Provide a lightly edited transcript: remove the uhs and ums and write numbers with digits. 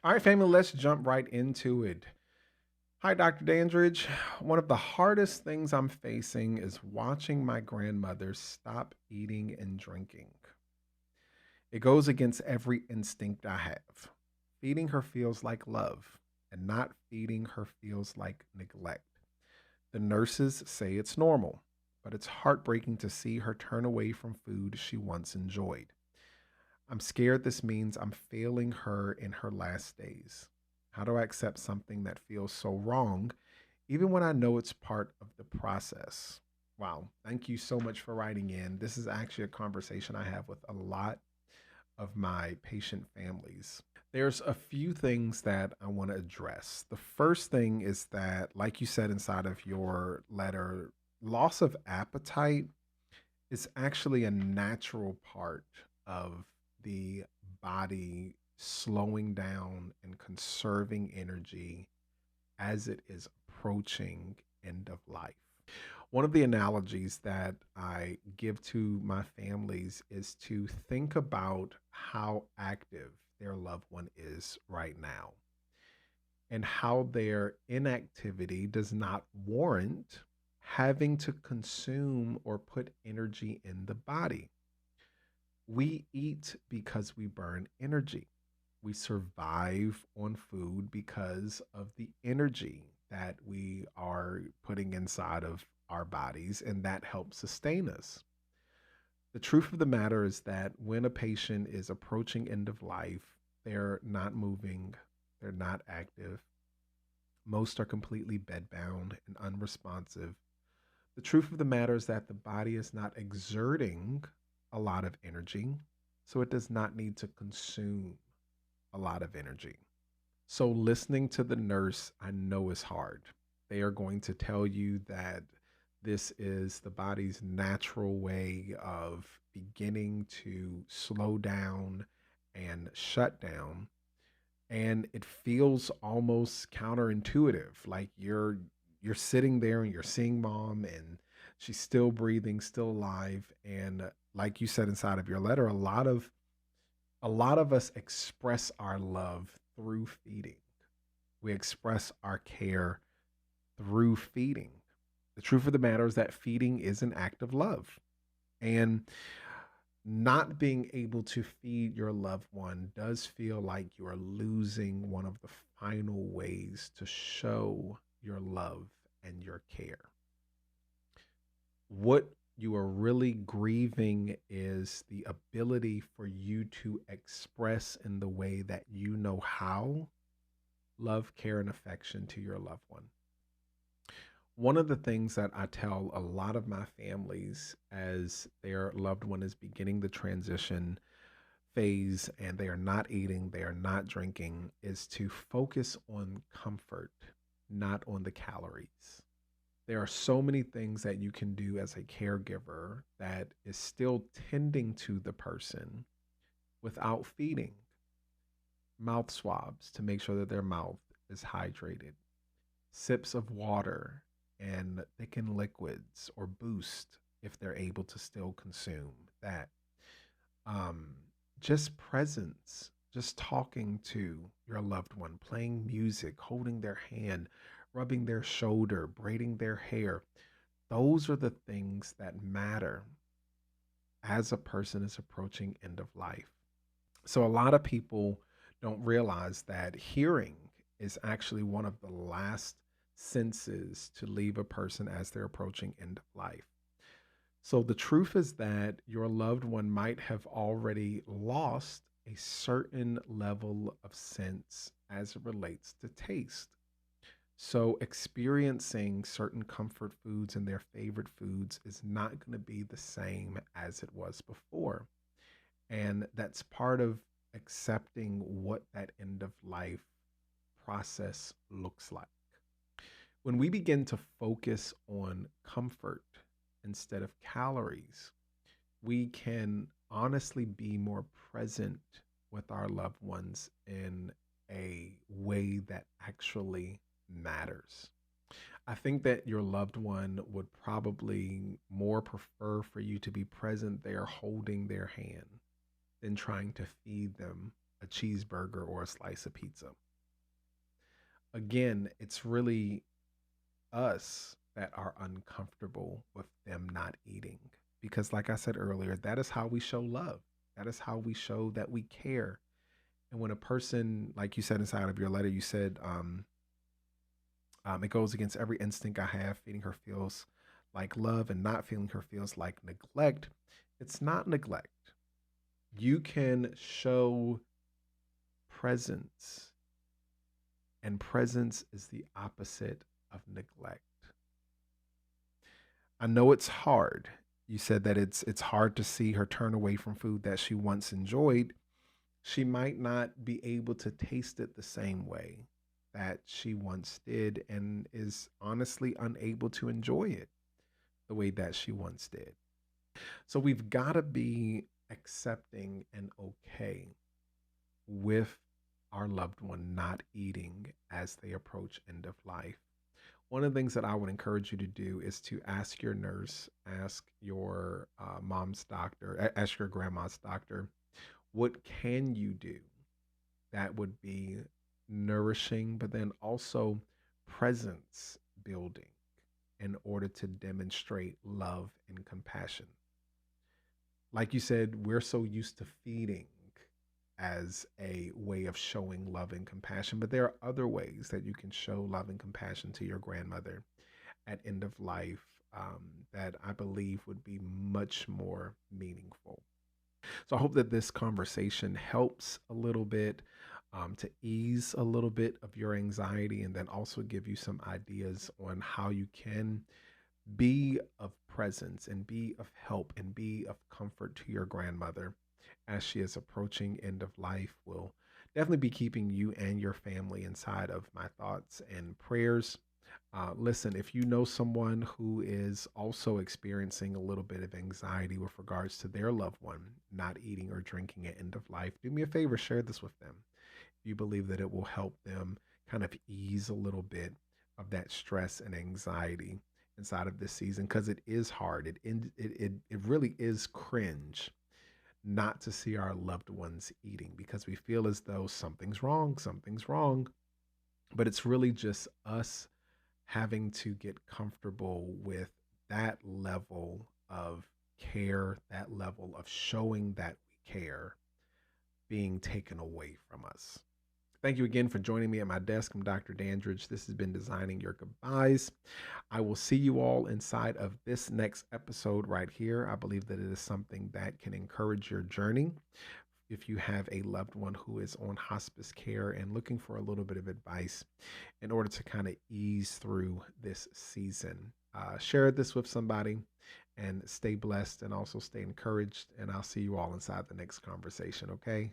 All right, family, let's jump right into it. Hi, Dr. Dandridge. One of the hardest things I'm facing is watching my grandmother stop eating and drinking. It goes against every instinct I have. Feeding her feels like love, and not feeding her feels like neglect. The nurses say it's normal, but it's heartbreaking to see her turn away from food she once enjoyed. I'm scared this means I'm failing her in her last days. How do I accept something that feels so wrong, even when I know it's part of the process? Wow. Thank you so much for writing in. This is actually a conversation I have with a lot of my patient families. There's a few things that I want to address. The first thing is that, like you said inside of your letter, loss of appetite is actually a natural part of the body slowing down and conserving energy as it is approaching end of life. One of the analogies that I give to my families is to think about how active their loved one is right now and how their inactivity does not warrant having to consume or put energy in the body. We eat because we burn energy. We survive on food because of the energy that we are putting inside of our bodies, and that helps sustain us. The truth of the matter is that when a patient is approaching end of life, they're not moving, they're not active. Most are completely bedbound and unresponsive. The truth of the matter is that the body is not exerting a lot of energy, so it does not need to consume a lot of energy. So, listening to the nurse, I know is hard. They are going to tell you that this is the body's natural way of beginning to slow down and shut down. And it feels almost counterintuitive, like you're sitting there and you're seeing mom and she's still breathing, still alive. And like you said inside of your letter, a lot of us express our love through feeding. We express our care through feeding. The truth of the matter is that feeding is an act of love. And not being able to feed your loved one does feel like you are losing one of the final ways to show your love and your care. What you are really grieving is the ability for you to express in the way that you know how love, care, and affection to your loved one. One of the things that I tell a lot of my families as their loved one is beginning the transition phase and they are not eating, they are not drinking, is to focus on comfort, not on the calories. There are so many things that you can do as a caregiver that is still tending to the person without feeding. Mouth swabs to make sure that their mouth is hydrated, sips of water and thicken liquids or boost if they're able to still consume that. Um, just presence, just talking to your loved one, playing music, holding their hand, rubbing their shoulder, braiding their hair. Those are the things that matter as a person is approaching end of life. So a lot of people don't realize that hearing is actually one of the last senses to leave a person as they're approaching end of life. So the truth is that your loved one might have already lost a certain level of sense as it relates to taste. So experiencing certain comfort foods and their favorite foods is not going to be the same as it was before. And that's part of accepting what that end of life process looks like. When we begin to focus on comfort instead of calories, we can honestly be more present with our loved ones in a way that actually matters. I think that your loved one would probably more prefer for you to be present there holding their hand than trying to feed them a cheeseburger or a slice of pizza. Again, it's really us that are uncomfortable with them not eating. Because, like I said earlier, that is how we show love. That is how we show that we care. And when a person, like you said inside of your letter, you said, it goes against every instinct I have. Feeding her feels like love, and not feeling her feels like neglect. It's not neglect. You can show presence, and presence is the opposite of neglect. I know it's hard. You said that it's hard to see her turn away from food that she once enjoyed. She might not be able to taste it the same way that she once did, and is honestly unable to enjoy it the way that she once did. So we've got to be accepting and okay with our loved one not eating as they approach end of life. One of the things that I would encourage you to do is to ask your nurse, ask your mom's doctor, ask your grandma's doctor, what can you do that would be nourishing, but then also presence building in order to demonstrate love and compassion. Like you said, we're so used to feeding as a way of showing love and compassion, but there are other ways that you can show love and compassion to your grandmother at end of life, that I believe would be much more meaningful. So I hope that this conversation helps a little bit, to ease a little bit of your anxiety, and then also give you some ideas on how you can be of presence and be of help and be of comfort to your grandmother as she is approaching end of life. Will definitely be keeping you and your family inside of my thoughts and prayers. Listen, if you know someone who is also experiencing a little bit of anxiety with regards to their loved one not eating or drinking at end of life, do me a favor, share this with them. If you believe that it will help them kind of ease a little bit of that stress and anxiety inside of this season, because it is hard. It really is cringe not to see our loved ones eating, because we feel as though something's wrong, but it's really just us having to get comfortable with that level of care, that level of showing that we care being taken away from us. Thank you again for joining me at my desk. I'm Dr. Dandridge. This has been Designing Your Goodbyes. I will see you all inside of this next episode right here. I believe that it is something that can encourage your journey. If you have a loved one who is on hospice care and looking for a little bit of advice in order to kind of ease through this season, share this with somebody and stay blessed and also stay encouraged. And I'll see you all inside the next conversation, okay?